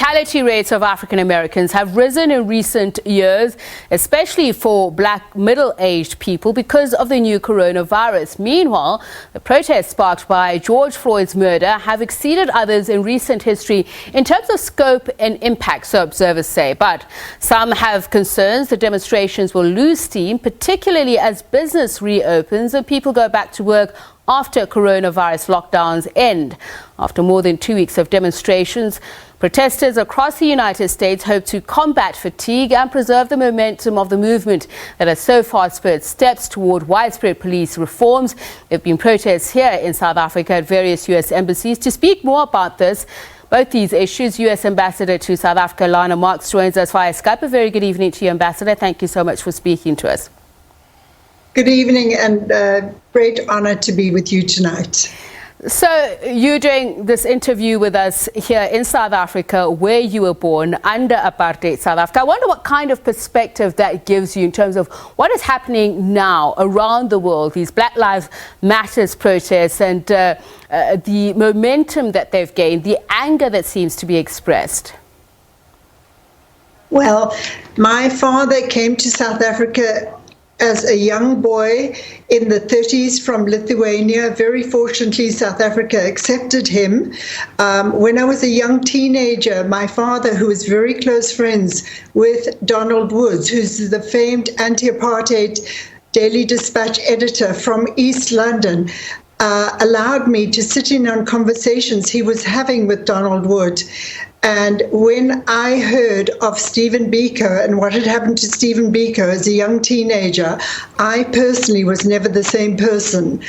Mortality rates of African Americans have risen in recent years, especially for black middle-aged people because of the new coronavirus. Meanwhile, the protests sparked by George Floyd's murder have exceeded others in recent history in terms of scope and impact, so observers say. But some have concerns the demonstrations will lose steam, particularly as business reopens and people go back to work after coronavirus lockdowns end. After more than 2 weeks of demonstrations, protesters across the United States hope to combat fatigue and preserve the momentum of the movement that has so far spurred steps toward widespread police reforms. There have been protests here in South Africa at various U.S. embassies. To speak more about this, both these issues, U.S. Ambassador to South Africa Lana Marks joins us via Skype. A very good evening to you, Ambassador. Thank you so much for speaking to us. Good evening, and great honor to be with you tonight. So you're doing this interview with us here in South Africa, where you were born, under apartheid South Africa. I wonder what kind of perspective that gives you in terms of what is happening now around the world, these Black Lives Matters protests and the momentum that they've gained, the anger that seems to be expressed. Well, my father came to South Africa as a young boy in the 30s from Lithuania. Very fortunately, South Africa accepted him. When I was a young teenager, my father, who was very close friends with Donald Woods, who's the famed anti-apartheid Daily Dispatch editor from East London, allowed me to sit in on conversations he was having with Donald Wood. And when I heard of Stephen Biko and what had happened to Stephen Biko as a young teenager, I personally was never the same person.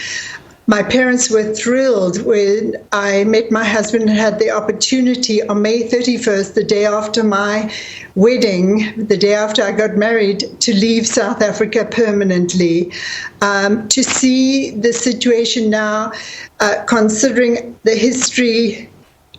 My parents were thrilled when I met my husband and had the opportunity on May 31st, the day after my wedding, the day after I got married, to leave South Africa permanently. To see the situation now, considering the history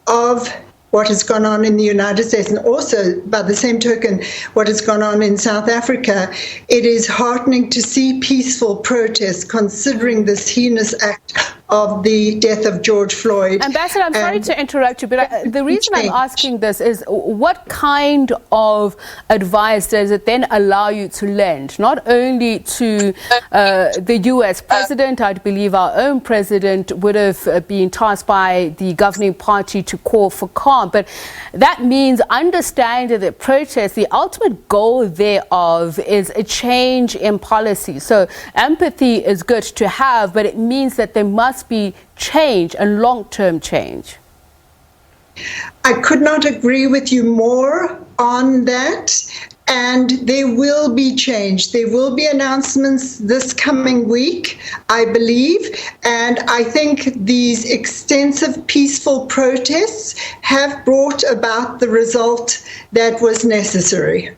of what has gone on in the United States, and also, by the same token, what has gone on in South Africa, it is heartening to see peaceful protests considering this heinous act of the death of George Floyd. Ambassador, I'm sorry to interrupt you, but the reason I'm asking this is what kind of advice does it then allow you to lend, not only to the U.S. president? I believe our own president would have been tasked by the governing party to call for calm, but that means understanding that protest, the ultimate goal thereof is a change in policy. So empathy is good to have, but it means that there must be change and long-term change. I could not agree with you more on that. And there will be change. There will be announcements this coming week, I believe. And I think these extensive peaceful protests have brought about the result that was necessary.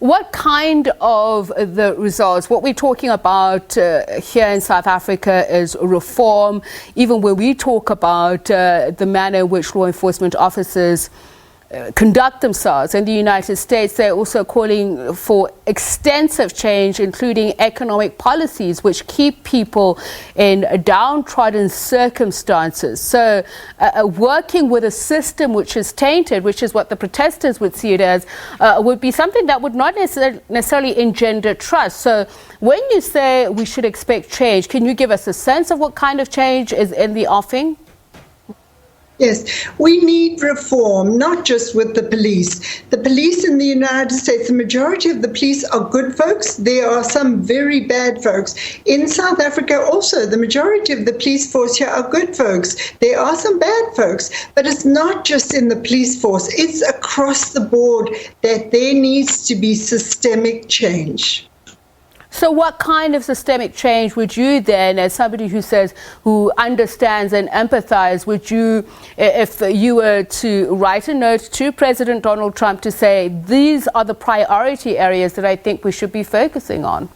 What kind of the results? What we're talking about here in South Africa is reform. Even when we talk about the manner in which law enforcement officers conduct themselves in the United States, they're also calling for extensive change, including economic policies which keep people in downtrodden circumstances. So working with a system which is tainted, which is what the protesters would see it as, would be something that would not necessarily engender trust. So when you say we should expect change, can you give us a sense of what kind of change is in the offing? Yes, we need reform, not just with the police. The police in the United States, the majority of the police are good folks. There are some very bad folks. In South Africa also, the majority of the police force here are good folks. There are some bad folks, but it's not just in the police force. It's across the board that there needs to be systemic change. So what kind of systemic change would you then, as somebody who understands and empathizes, would you, if you were to write a note to President Donald Trump to say, these are the priority areas that I think we should be focusing on?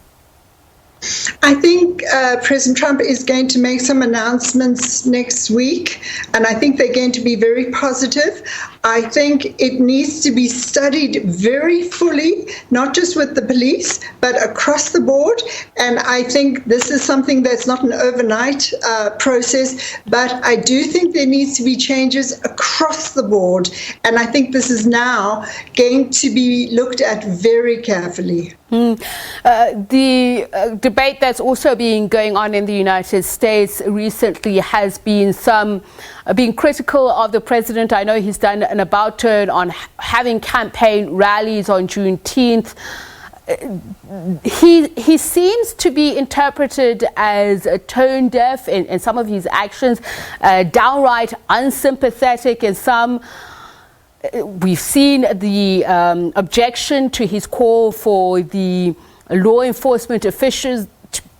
I think President Trump is going to make some announcements next week, and I think they're going to be very positive. I think it needs to be studied very fully, not just with the police, but across the board. And I think this is something that's not an overnight process, but I do think there needs to be changes across the board. And I think this is now going to be looked at very carefully. The debate that's also been going on in the United States recently has been some being critical of the president. I know he's done an about turn on having campaign rallies on Juneteenth. He seems to be interpreted as tone deaf in some of his actions, downright unsympathetic in some. We've seen the objection to his call for the law enforcement officials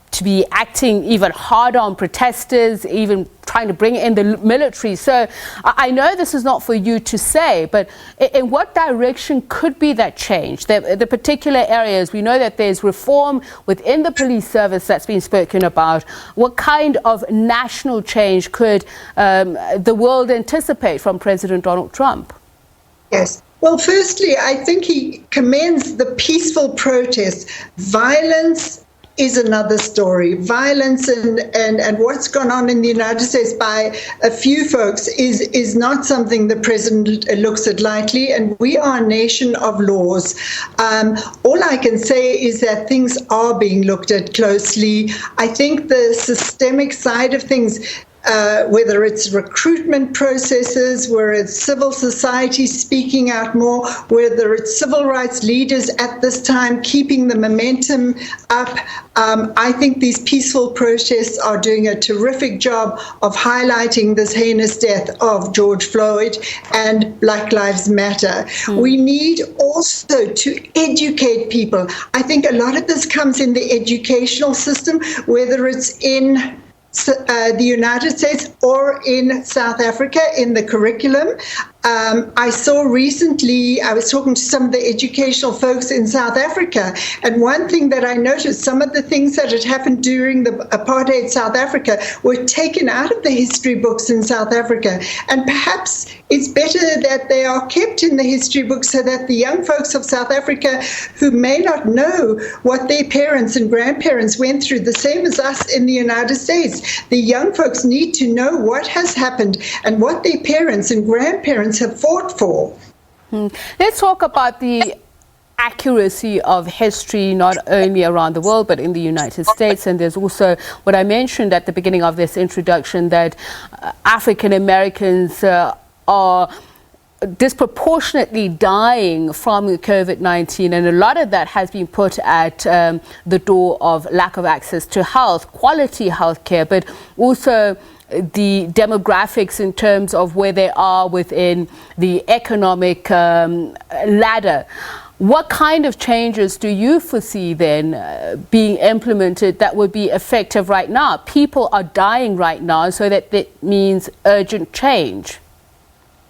to be acting even harder on protesters, even trying to bring in the military. So I know this is not for you to say, but in what direction could be that change? The particular areas, we know that there's reform within the police service that's been spoken about. What kind of national change could the world anticipate from President Donald Trump? Yes. Well, firstly, I think he commends the peaceful protest. Violence is another story. Violence and what's gone on in the United States by a few folks is not something the president looks at lightly, and we are a nation of laws. All I can say is that things are being looked at closely. I think the systemic side of things, whether it's recruitment processes, whether it's civil society speaking out more, whether it's civil rights leaders at this time keeping the momentum up, I think these peaceful protests are doing a terrific job of highlighting this heinous death of George Floyd and Black Lives Matter. We need also to educate people. I think a lot of this comes in the educational system, whether it's in the United States or in South Africa in the curriculum. I saw recently, I was talking to some of the educational folks in South Africa, and one thing that I noticed, some of the things that had happened during the apartheid South Africa were taken out of the history books in South Africa. And perhaps it's better that they are kept in the history books so that the young folks of South Africa who may not know what their parents and grandparents went through, the same as us in the United States, the young folks need to know what has happened and what their parents and grandparents have fought for. Let's talk about the accuracy of history, not only around the world, but in the United States. And there's also what I mentioned at the beginning of this introduction, that African Americans are disproportionately dying from COVID-19, and a lot of that has been put at the door of lack of access to health, quality health care, but also the demographics in terms of where they are within the economic ladder. What kind of changes do you foresee then being implemented that would be effective right now? People are dying right now, so that means urgent change.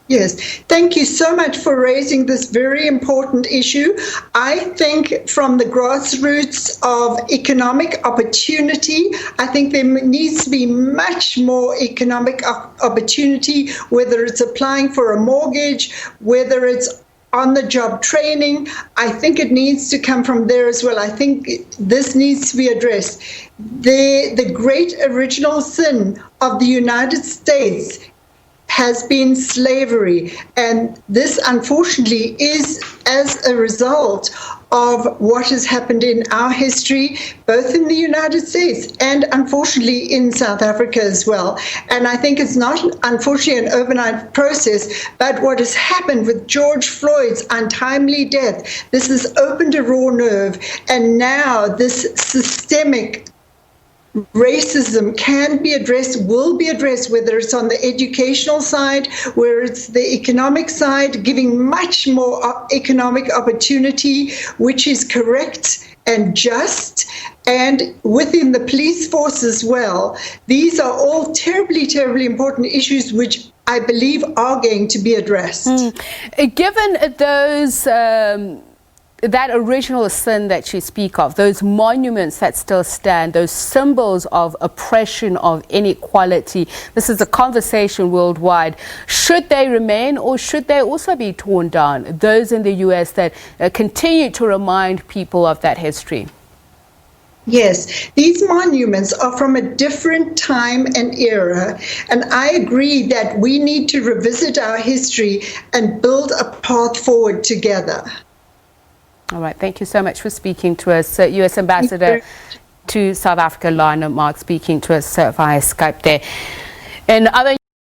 Yes, thank you so much for raising this very important issue. I think from the grassroots of economic opportunity, I think there needs to be much more economic opportunity, whether it's applying for a mortgage, whether it's on-the-job training. I think it needs to come from there as well. I think this needs to be addressed. The great original sin of the United States has been slavery, and this unfortunately is as a result of what has happened in our history, both in the United States and unfortunately in South Africa as well. And I think it's not unfortunately an overnight process, but what has happened with George Floyd's untimely death, this has opened a raw nerve, and now this systemic racism can be addressed, will be addressed, whether it's on the educational side, where it's the economic side, giving much more economic opportunity, which is correct and just, and within the police force as well. These are all terribly, terribly important issues which I believe are going to be addressed. Given those that original sin that you speak of, those monuments that still stand, those symbols of oppression, of inequality, this is a conversation worldwide. Should they remain, or should they also be torn down? Those in the US that continue to remind people of that history. Yes, these monuments are from a different time and era, and I agree that we need to revisit our history and build a path forward together. All right, thank you so much for speaking to us, U.S. Ambassador to South Africa, Lana Marks, speaking to us via Skype there. And other